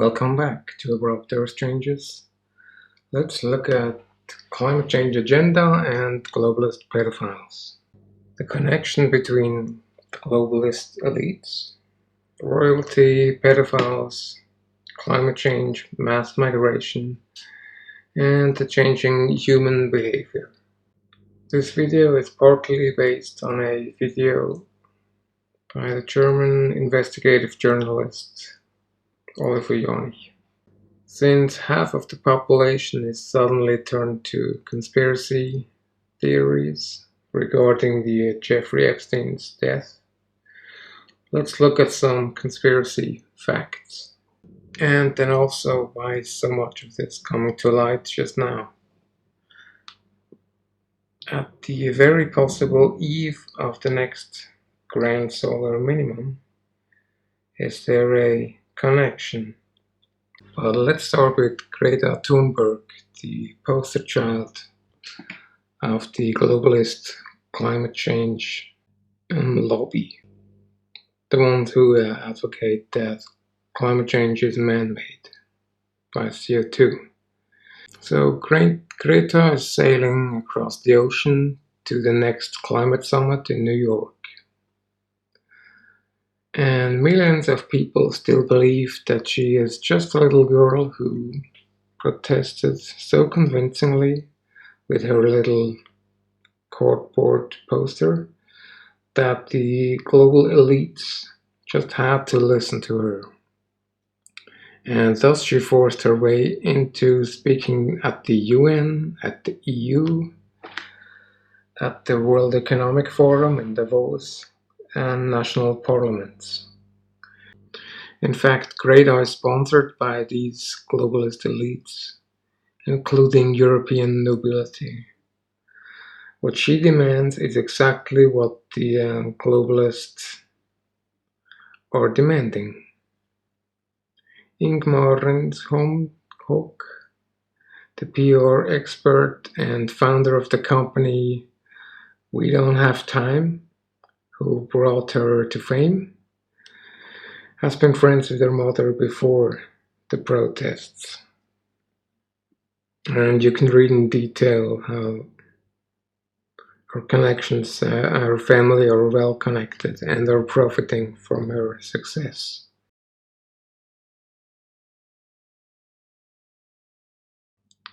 Welcome back to Abrupt Earth Changes. Let's look at climate change agenda and globalist pedophiles. The connection between the globalist elites, royalty, pedophiles, climate change, mass migration, and the changing human behavior. This video is partly based on a video by the German investigative journalist Oliver JANICH. Since half of the population is suddenly turned to conspiracy theories regarding the Jeffrey Epstein's death, let's look at some conspiracy facts. And then also why so much of this coming to light just now. At the very possible eve of the next grand solar minimum, is there a connection? Well, let's start with Greta Thunberg, the poster child of the globalist climate change lobby. The ones who advocate that climate change is man-made by CO2. So Greta is sailing across the ocean to the next climate summit in New York. And millions of people still believe that she is just a little girl who protested so convincingly with her little cardboard poster that the global elites just had to listen to her. And thus she forced her way into speaking at the UN, at the EU, at the World Economic Forum in Davos, and national parliaments. In fact, Greta is sponsored by these globalist elites, including European nobility. What she demands is exactly what the globalists are demanding. Ingmar Renshoek, the PR expert and founder of the company We Don't Have Time, who brought her to fame, has been friends with her mother before the protests. And you can read in detail how her connections, her family are well connected and are profiting from her success.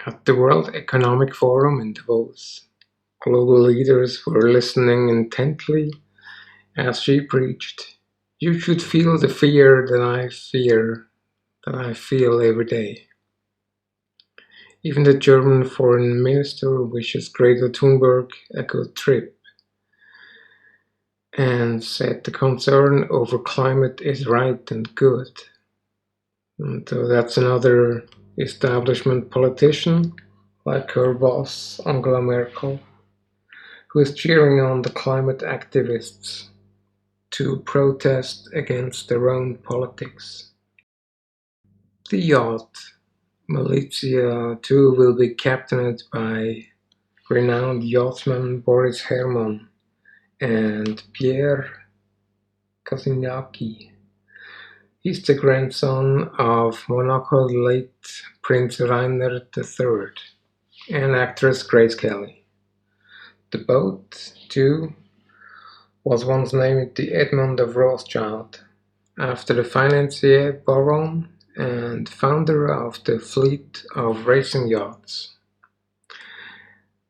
At the World Economic Forum in Davos, global leaders were listening intently as she preached, "You should feel the fear that I feel every day." Even the German foreign minister wishes Greta Thunberg a good trip and said the concern over climate is right and good. And so that's another establishment politician, like her boss Angela Merkel, who is cheering on the climate activists to protest against their own politics. The yacht Militia 2 will be captained by renowned yachtsman Boris Herman and Pierre Kazanaki. He's the grandson of Monaco's late Prince Rainer III and actress Grace Kelly. The boat, too, was once named the Edmund of Rothschild, after the financier, baron, and founder of the fleet of racing yachts.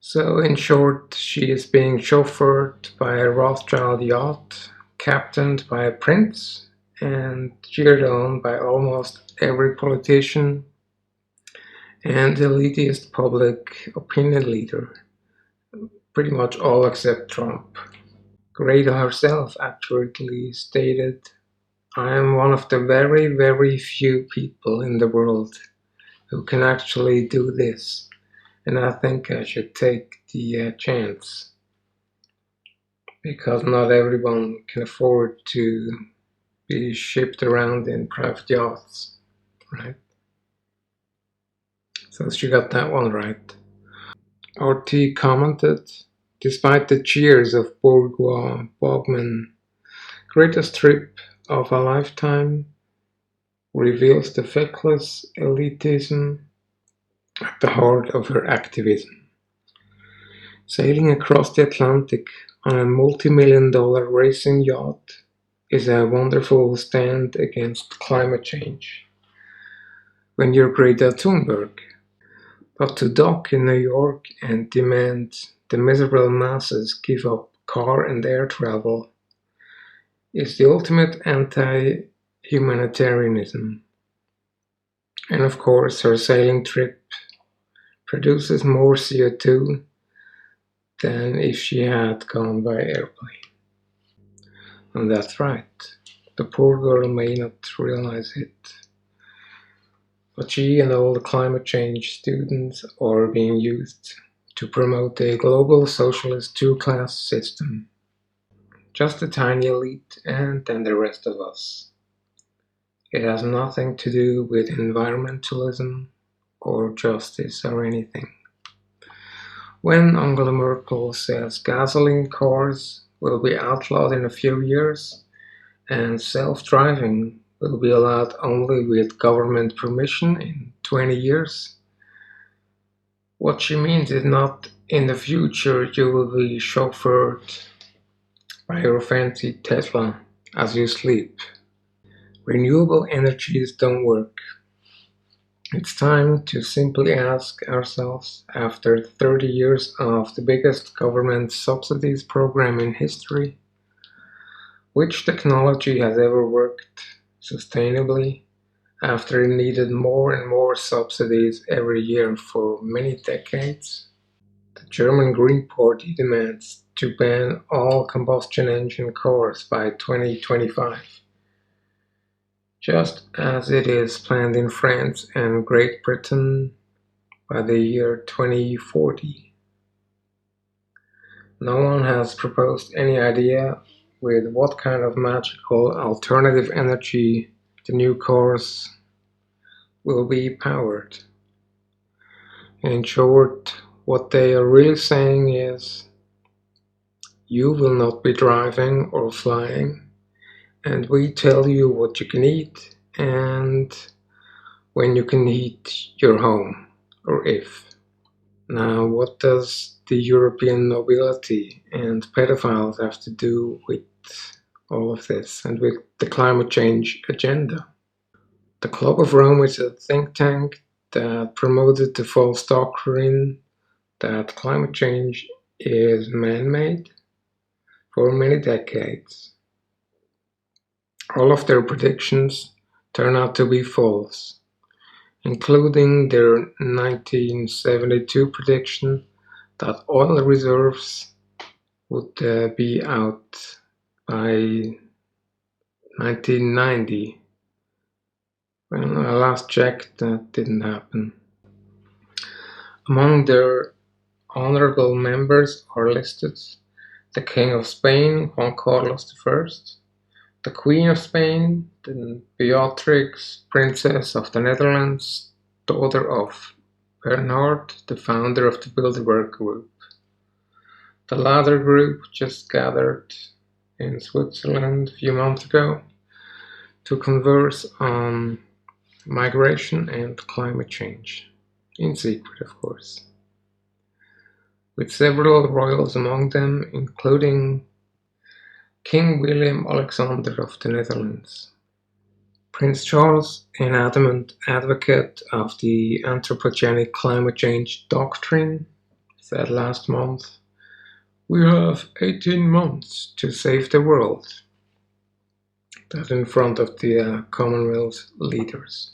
So in short, she is being chauffeured by a Rothschild yacht, captained by a prince, and cheered on by almost every politician and elitist public opinion leader, pretty much all except Trump. Greta herself accurately stated, "I am one of the very, very few people in the world who can actually do this, and I think I should take the chance, because not everyone can afford to be shipped around in private yachts," right? So she got that one right. RT commented, "Despite the cheers of bourgeois bogmen, Greta's trip of a lifetime reveals the feckless elitism at the heart of her activism. Sailing across the Atlantic on a multi-million-dollar racing yacht is a wonderful stand against climate change. When you're Greta Thunberg, but to dock in New York and demand the miserable masses give up car and air travel is the ultimate anti-humanitarianism. And of course, her sailing trip produces more CO2 than if she had gone by airplane. And that's right, the poor girl may not realize it, but she and all the climate change students are being used to promote a global socialist two-class system. Just a tiny elite and then the rest of us. It has nothing to do with environmentalism or justice or anything. When Angela Merkel says gasoline cars will be outlawed in a few years and self-driving will be allowed only with government permission in 20 years, what she means is not in the future you will be chauffeured by your fancy Tesla as you sleep. Renewable energies don't work. It's time to simply ask ourselves, after 30 years of the biggest government subsidies program in history, which technology has ever worked sustainably after it needed more and more subsidies every year for many decades? The German Green Party demands to ban all combustion engine cars by 2025. Just as it is planned in France and Great Britain by the year 2040. No one has proposed any idea with what kind of magical alternative energy the new cars will be powered. In short, what they are really saying is, you will not be driving or flying, and we tell you what you can eat and when you can heat your home, or if. Now, what does the European nobility and pedophiles have to do with all of this and with the climate change agenda? The Club of Rome is a think tank that promoted the false doctrine that climate change is man-made for many decades. All of their predictions turn out to be false, including their 1972 prediction that oil reserves would be out by 1990. When I last checked, that didn't happen. Among their honorable members are listed the King of Spain, Juan Carlos I, the Queen of Spain, the Beatrix, Princess of the Netherlands, daughter of Bernhard, the founder of the Bilderberg Group. The latter group just gathered in Switzerland a few months ago to converse on migration and climate change, in secret of course, with several royals among them, including King Willem Alexander of the Netherlands. Prince Charles, an adamant advocate of the anthropogenic climate change doctrine, said last month, "We have 18 months to save the world." That in front of the Commonwealth leaders.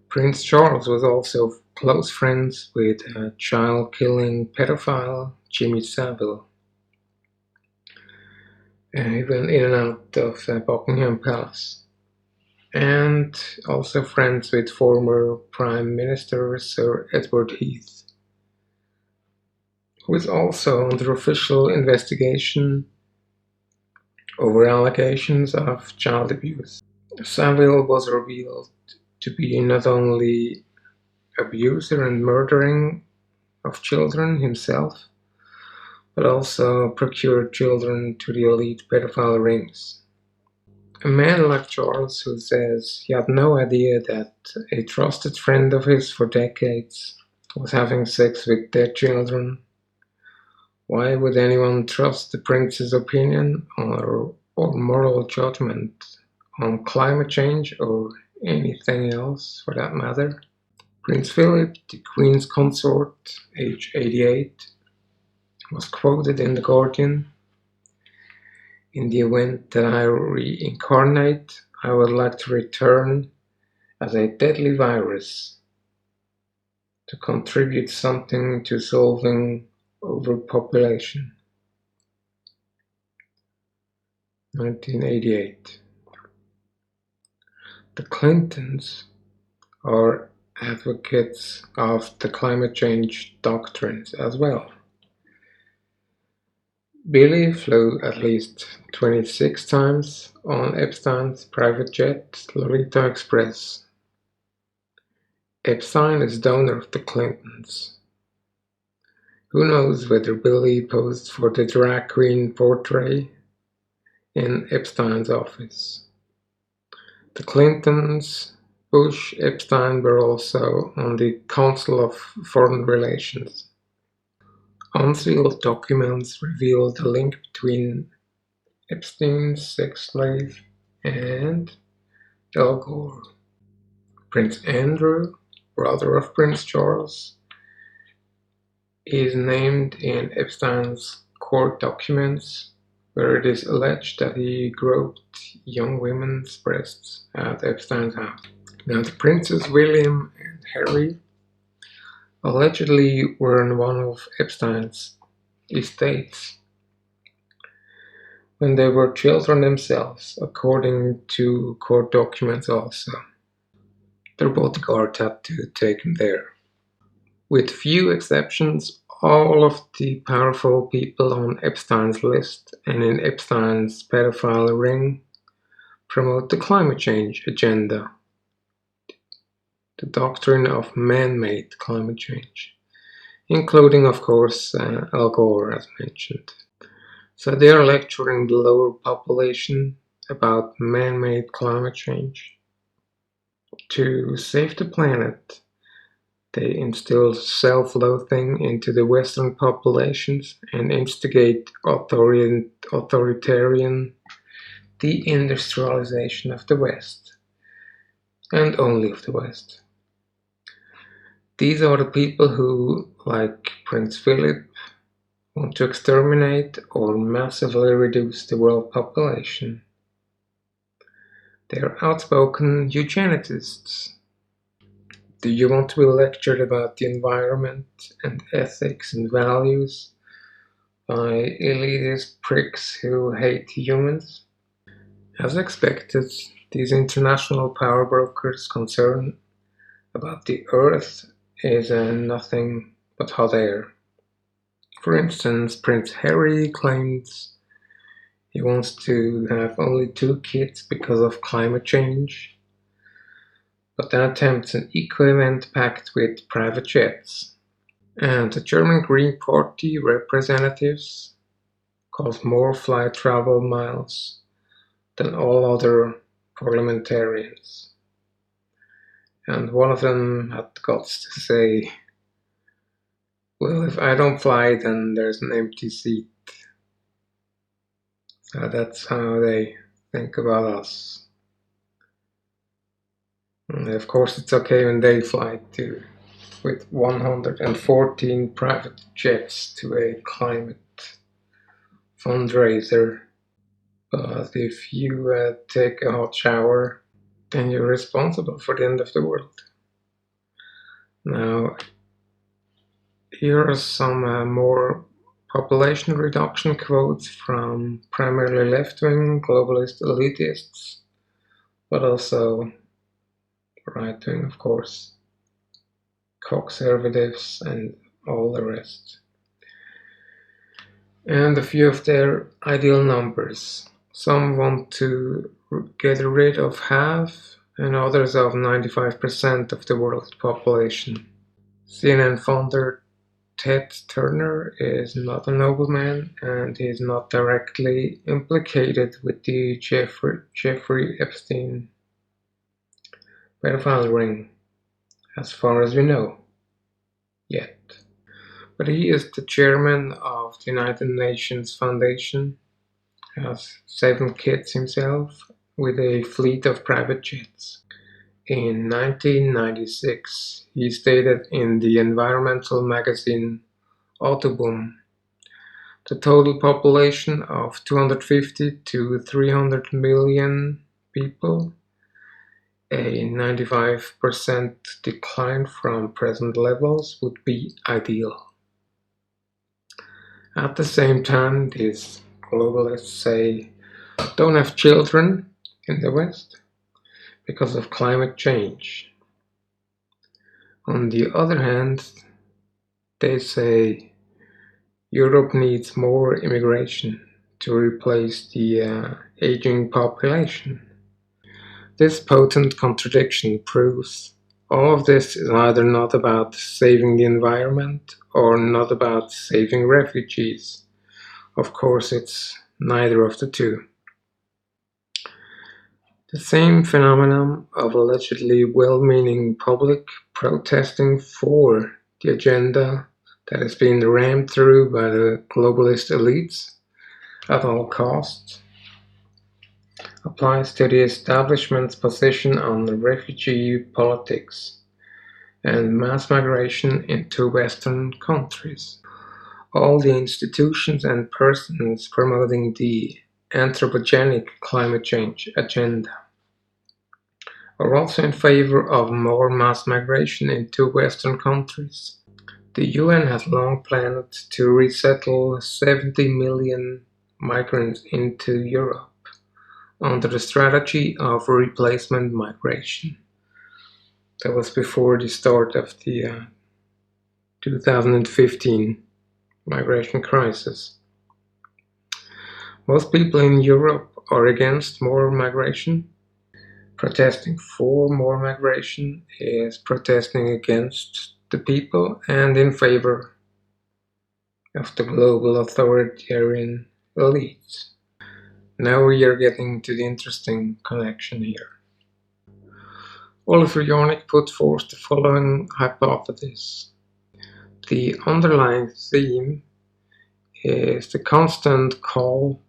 Prince Charles was also close friends with child-killing pedophile Jimmy Savile. Even in and out of Buckingham Palace. And also friends with former Prime Minister Sir Edward Heath, who is also under official investigation over allegations of child abuse. Savile was revealed to be not only abuser and murdering of children himself, but also procured children to the elite pedophile rings. A man like Charles, who says he had no idea that a trusted friend of his for decades was having sex with their children. Why would anyone trust the prince's opinion or moral judgment on climate change or anything else for that matter? Prince Philip, the Queen's consort, age 88, was quoted in The Guardian: "In the event that I reincarnate, I would like to return as a deadly virus to contribute something to solving overpopulation." 1988. The Clintons are advocates of the climate change doctrines as well. Billy flew at least 26 times on Epstein's private jet, Lolita Express. Epstein is donor of the Clintons. Who knows whether Billy posed for the drag queen portrait in Epstein's office. The Clintons, Bush, Epstein were also on the Council of Foreign Relations. Unsealed documents reveal the link between Epstein's sex slave and Al Gore. Prince Andrew, brother of Prince Charles, is named in Epstein's court documents, where it is alleged that he groped young women's breasts at Epstein's house. Now, the Princes William and Harry allegedly were on one of Epstein's estates when they were children themselves, according to court documents also. Their bodyguard had to take them there. With few exceptions, all of the powerful people on Epstein's list and in Epstein's pedophile ring promote the climate change agenda, the doctrine of man-made climate change, including, of course, Al Gore, as mentioned. So they are lecturing the lower population about man-made climate change. To save the planet, they instill self-loathing into the Western populations and instigate authoritarian deindustrialization of the West, and only of the West. These are the people who, like Prince Philip, want to exterminate or massively reduce the world population. They are outspoken eugenicists. Do you want to be lectured about the environment and ethics and values by elitist pricks who hate humans? As expected, these international power brokers' concern about the Earth is nothing but hot air. For instance, Prince Harry claims he wants to have only 2 kids because of climate change, but then attempts an eco-event pact with private jets. And the German Green Party representatives cause more flight travel miles than all other parliamentarians. And one of them had the guts to say, well, if I don't fly, then there's an empty seat. So that's how they think about us. And of course, it's okay when they fly too, with 114 private jets to a climate fundraiser. But if you take a hot shower, then you're responsible for the end of the world. Now, here are some more population reduction quotes from primarily left-wing globalist elitists, but also right-wing, of course, conservatives and all the rest. And a few of their ideal numbers. Some want to get rid of half and others of 95% of the world population. CNN founder Ted Turner is not a nobleman, and he is not directly implicated with the Jeffrey Epstein pedophile ring, as far as we know, yet. But he is the chairman of the United Nations Foundation, has 7 kids himself, with a fleet of private jets. In 1996, he stated in the environmental magazine Autobahn, the total population of 250 to 300 million people, a 95% decline from present levels, would be ideal. At the same time, these globalists say don't have children in the West because of climate change. On the other hand, they say Europe needs more immigration to replace the aging population. This potent contradiction proves all of this is either not about saving the environment or not about saving refugees. Of course, it's neither of the two. The same phenomenon of allegedly well-meaning public protesting for the agenda that has been rammed through by the globalist elites at all costs applies to the establishment's position on refugee politics and mass migration into Western countries. All the institutions and persons promoting the anthropogenic climate change agenda are also in favor of more mass migration into Western countries. The UN has long planned to resettle 70 million migrants into Europe under the strategy of replacement migration. That was before the start of the 2015 migration crisis. Most people in Europe are against more migration. Protesting for more migration is protesting against the people and in favor of the global authoritarian elites. Now we are getting to the interesting connection here. Oliver Janic put forth the following hypothesis. The underlying theme is the constant call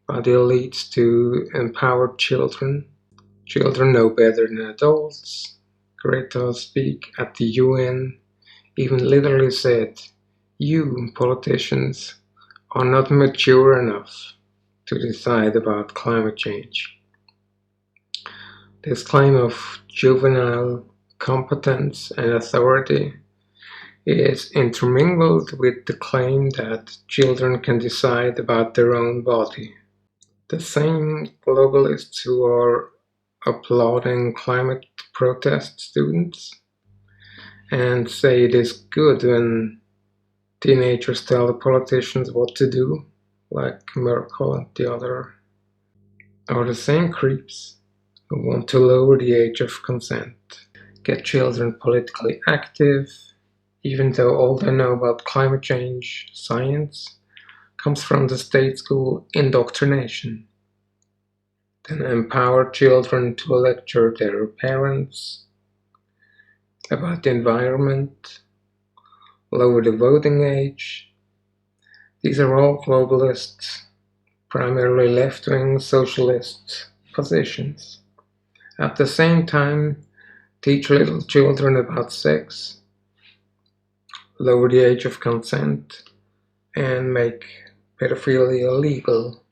by the elites to empower children. Children know better than adults. Greta speak at the UN even literally said, "You, politicians, are not mature enough to decide about climate change." This claim of juvenile competence and authority is intermingled with the claim that children can decide about their own body. The same globalists who are applauding climate protest students and say it is good when teenagers tell the politicians what to do, like Merkel and the other, are the same creeps who want to lower the age of consent, get children politically active, even though all they know about climate change science comes from the state school indoctrination. Then empower children to lecture their parents about the environment, lower the voting age. These are all globalist, primarily left-wing socialist positions. At the same time, teach little children about sex, lower the age of consent, and make pedophilia illegal.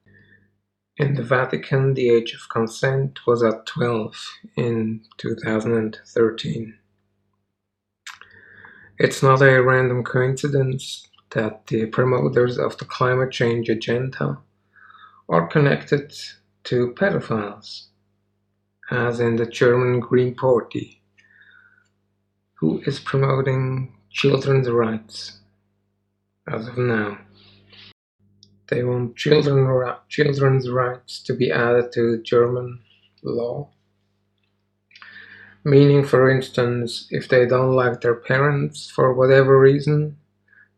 In the Vatican, the age of consent was at 12 in 2013. It's not a random coincidence that the promoters of the climate change agenda are connected to pedophiles, as in the German Green Party, who is promoting children's rights as of now. They want children's rights to be added to German law, meaning, for instance, if they don't like their parents for whatever reason,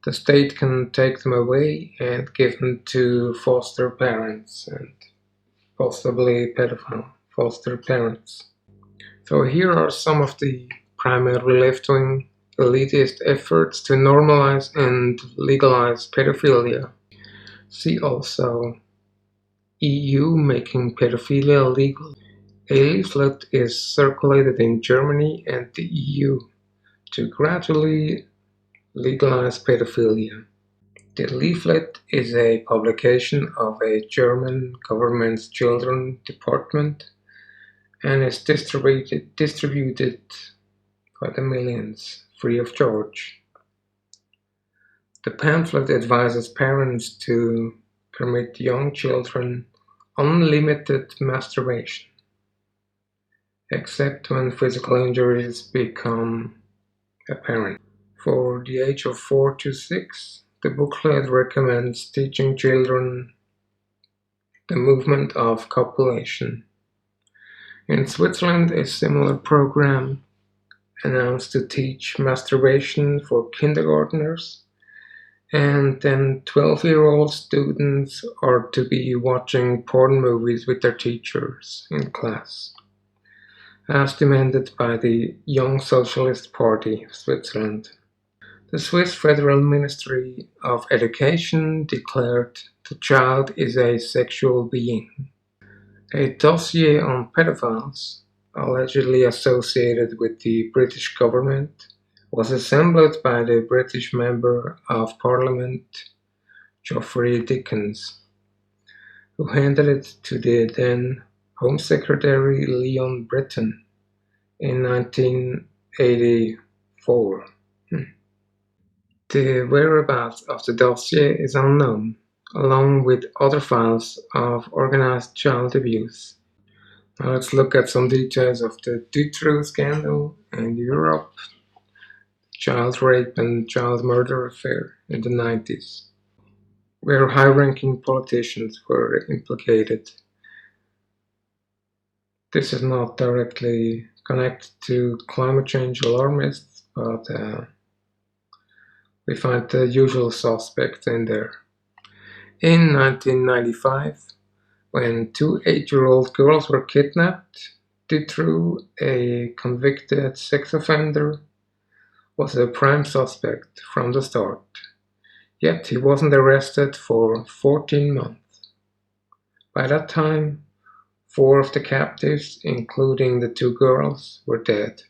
the state can take them away and give them to foster parents and possibly pedophile foster parents. So here are some of the primarily left-wing elitist efforts to normalize and legalize pedophilia. See also EU making pedophilia legal. A leaflet is circulated in Germany and the EU to gradually legalize pedophilia. The leaflet is a publication of a German government's children department and is distributed by the millions, free of charge. The pamphlet advises parents to permit young children unlimited masturbation, except when physical injuries become apparent. For the age of 4 to 6, the booklet recommends teaching children the movement of copulation. In Switzerland, a similar program announced to teach masturbation for kindergartners, and then 12-year-old students are to be watching porn movies with their teachers in class, as demanded by the Young Socialist Party of Switzerland. The Swiss Federal Ministry of Education declared the child is a sexual being. A dossier on pedophiles, allegedly associated with the British government, was assembled by the British Member of Parliament Geoffrey Dickens, who handed it to the then Home Secretary Leon Brittan in 1984. The whereabouts of the dossier is unknown, along with other files of organized child abuse. Now let's look at some details of the Dutroux scandal in Europe, child rape and child murder affair in the 90s, where high-ranking politicians were implicated. This is not directly connected to climate change alarmists, but we find the usual suspects in there. In 1995, when 2 8-year-old girls were kidnapped, Dutroux, a convicted sex offender, was a prime suspect from the start. Yet he wasn't arrested for 14 months. By that time, 4 of the captives, including the 2 girls, were dead.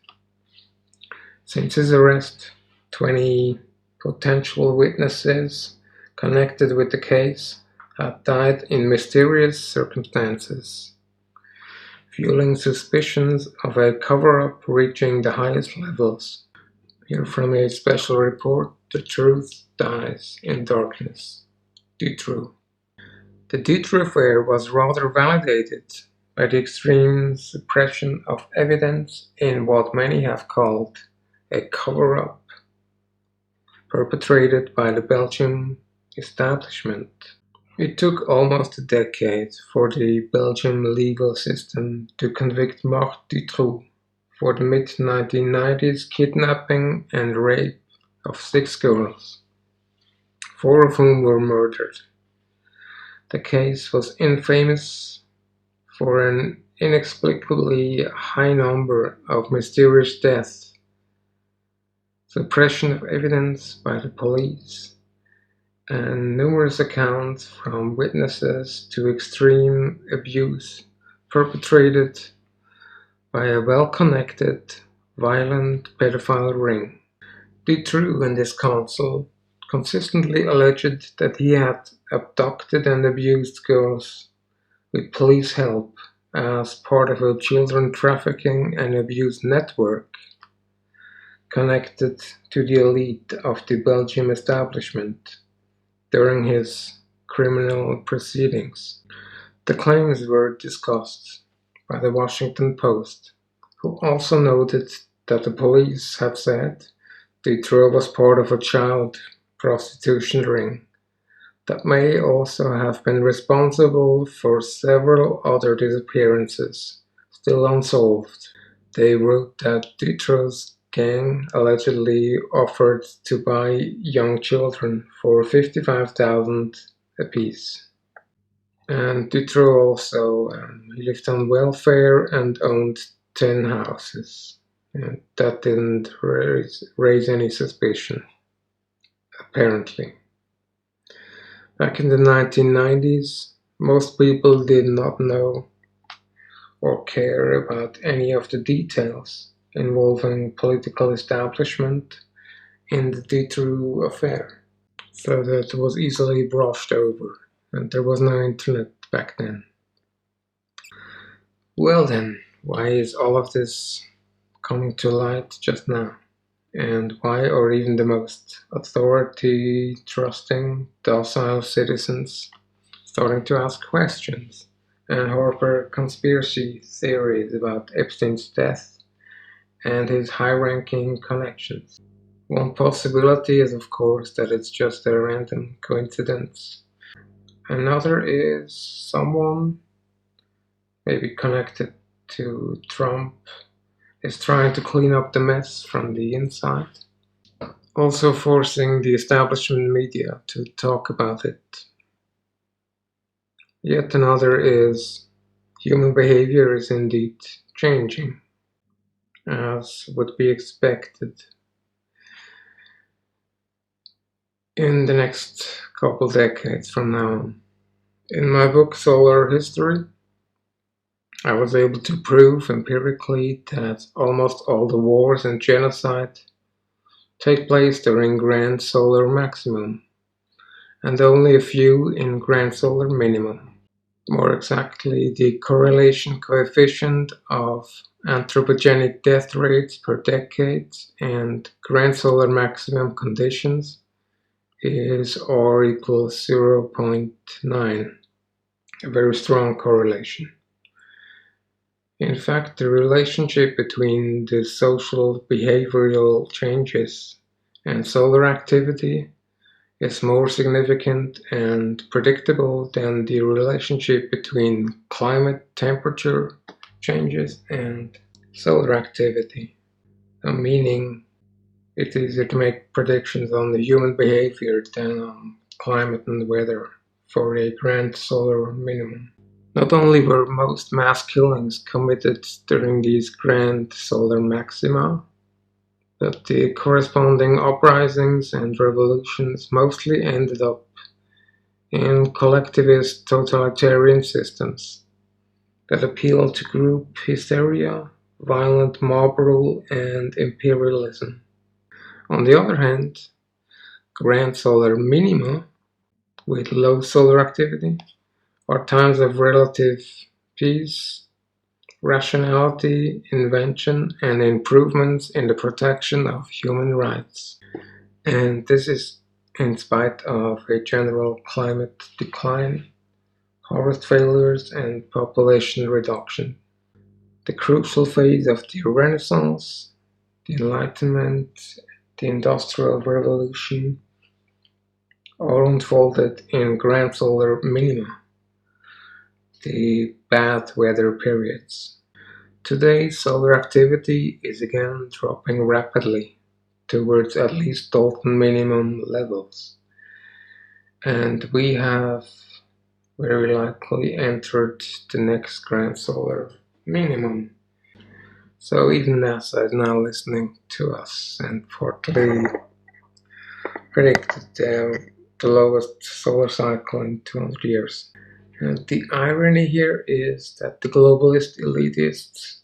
Since his arrest, 20 potential witnesses connected with the case had died in mysterious circumstances, fueling suspicions of a cover-up reaching the highest levels. Here from a special report, The Truth Dies in Darkness. Dutroux. The Dutroux affair was rather validated by the extreme suppression of evidence in what many have called a cover-up perpetrated by the Belgian establishment. It took almost a decade for the Belgian legal system to convict Marc Dutroux for the mid-1990s kidnapping and rape of 6 girls, 4 of whom were murdered. The case was infamous for an inexplicably high number of mysterious deaths, suppression of evidence by the police, and numerous accounts from witnesses to extreme abuse perpetrated by a well-connected, violent pedophile ring. Dutroux and his counsel consistently alleged that he had abducted and abused girls with police help as part of a children trafficking and abuse network connected to the elite of the Belgian establishment during his criminal proceedings. The claims were discussed by the Washington Post, who also noted that the police have said Dutroux was part of a child prostitution ring that may also have been responsible for several other disappearances still unsolved. They wrote that Dutroux's gang allegedly offered to buy young children for $55,000 apiece. And Dutroux also lived on welfare and owned 10 houses. And that didn't raise any suspicion, apparently. Back in the 1990s, most people did not know or care about any of the details involving political establishment in the Dutroux affair. So that was easily brushed over, and there was no internet back then. Well then, why is all of this coming to light just now? And why are even the most authority-trusting, docile citizens starting to ask questions and harbor conspiracy theories about Epstein's death and his high-ranking connections? One possibility is, of course, that it's just a random coincidence. Another is someone, maybe connected to Trump, is trying to clean up the mess from the inside, also forcing the establishment media to talk about it. Yet another is human behavior is indeed changing, as would be expected. In the next couple decades from now on. In my book Solar History, I was able to prove empirically that almost all the wars and genocide take place during Grand Solar Maximum, and only a few in Grand Solar Minimum. More exactly, the correlation coefficient of anthropogenic death rates per decade and Grand Solar Maximum conditions is R equals 0.9, a very strong correlation. In fact, the relationship between the social behavioral changes and solar activity is more significant and predictable than the relationship between climate temperature changes and solar activity, meaning it's easier to make predictions on the human behavior than on climate and weather for a grand solar minimum. Not only were most mass killings committed during these grand solar maxima, but the corresponding uprisings and revolutions mostly ended up in collectivist totalitarian systems that appeal to group hysteria, violent mob rule, and imperialism. On the other hand, grand solar minima with low solar activity are times of relative peace, rationality, invention, and improvements in the protection of human rights. And this is in spite of a general climate decline, harvest failures, and population reduction. The crucial phase of the Renaissance, the Enlightenment, the Industrial Revolution, all unfolded in grand solar minima, the bad weather periods. Today, solar activity is again dropping rapidly towards at least Dalton minimum levels, and we have very likely entered the next grand solar minimum. So even NASA is now listening to us and partly predicted the lowest solar cycle in 200 years. And the irony here is that the globalist elitists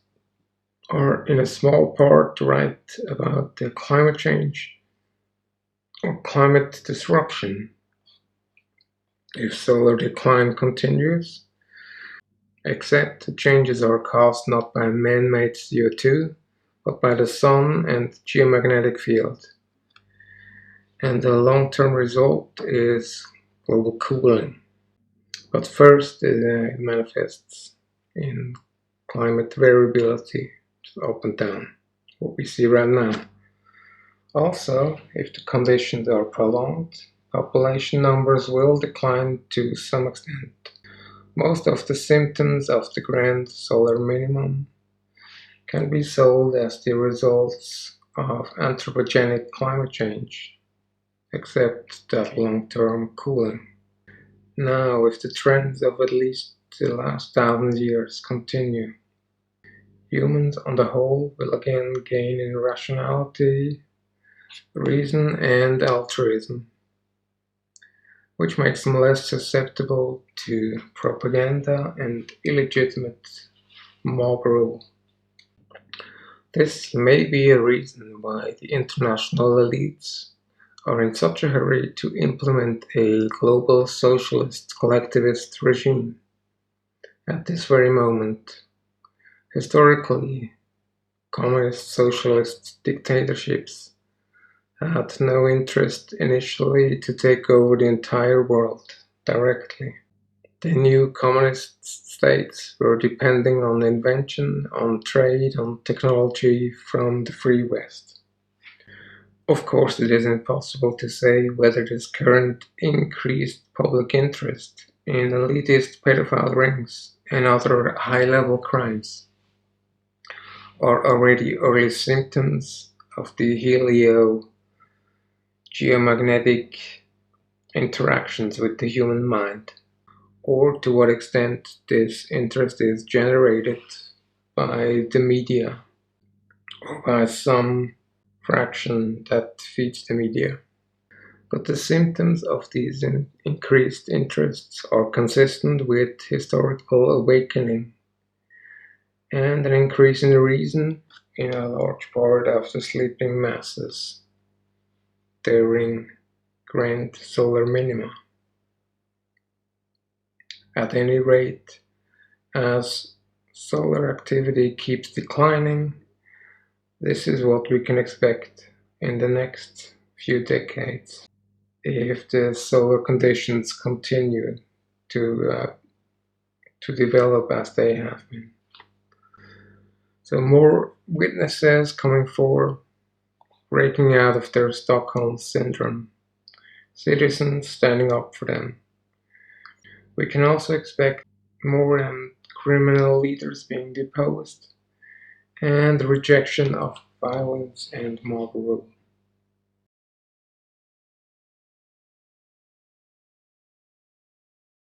are in a small part right about the climate change or climate disruption if solar decline continues, except the changes are caused not by man-made CO2, but by the sun and geomagnetic field. And the long-term result is global cooling. But first, it manifests in climate variability, up and down, what we see right now. Also, if the conditions are prolonged, population numbers will decline to some extent. Most of the symptoms of the grand solar minimum can be solved as the results of anthropogenic climate change, except that long-term cooling. Now, if the trends of at least the last 1,000 years continue, humans on the whole will again gain in rationality, reason, and altruism, which makes them less susceptible to propaganda and illegitimate mob rule. This may be a reason why the international elites are in such a hurry to implement a global socialist collectivist regime at this very moment. Historically, communist socialist dictatorships had no interest initially to take over the entire world directly. The new communist states were depending on invention, on trade, on technology from the free West. Of course, it is impossible to say whether this current increased public interest in elitist pedophile rings and other high-level crimes are already early symptoms of the helio-geomagnetic interactions with the human mind, or to what extent this interest is generated by the media or by some fraction that feeds the media. But the symptoms of these increased interests are consistent with historical awakening and an increase in reason in a large part of the sleeping masses during grand solar minima. At any rate, as solar activity keeps declining, this is what we can expect in the next few decades if the solar conditions continue to develop as they have been. So more witnesses coming forward, breaking out of their Stockholm syndrome, citizens standing up for them. We can also expect more criminal leaders being deposed and the rejection of violence and mob rule.